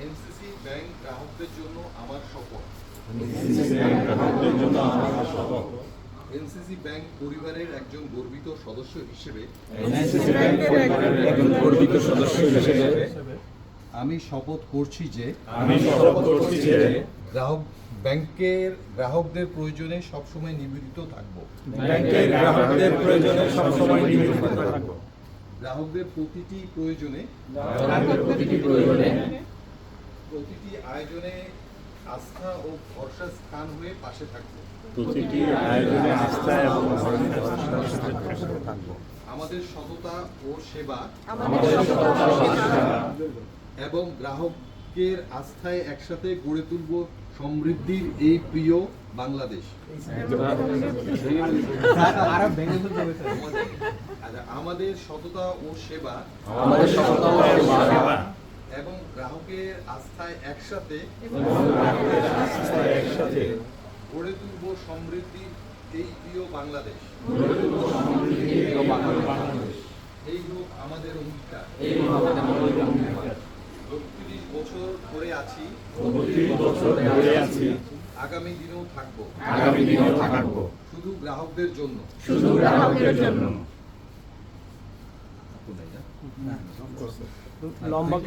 NCC bank গ্রাহকদের জন্য আমার শপথ। এনসিসি ব্যাংক পরিবারের একজন গর্বিত সদস্য হিসেবে আমি শপথ করছি যে গ্রাহকদের প্রয়োজনে সবসময় নিবেদিত থাকব। গ্রাহকদের প্রতিটি প্রয়োজনে প্রতিটি আয়োজনে আস্থা ও ভরসার স্থান হয়ে পাশে থাকব। আমাদের সততা ও সেবা এবং গ্রাহকের আস্থায় একসাথে গড়ে তুলব সমৃদ্ধির এই প্রিয় বাংলাদেশ। আমাদের সততা ও সেবা এবং গ্রাহকের আস্থায় একসাথে গড়ে তুলব সমৃদ্ধির এই প্রিয় বাংলাদেশ। এই হোক আমাদের অঙ্গীকার। ৩২ বছর ধরে আছি, আগামী দিনেও থাকবো শুধু গ্রাহকদের জন্য।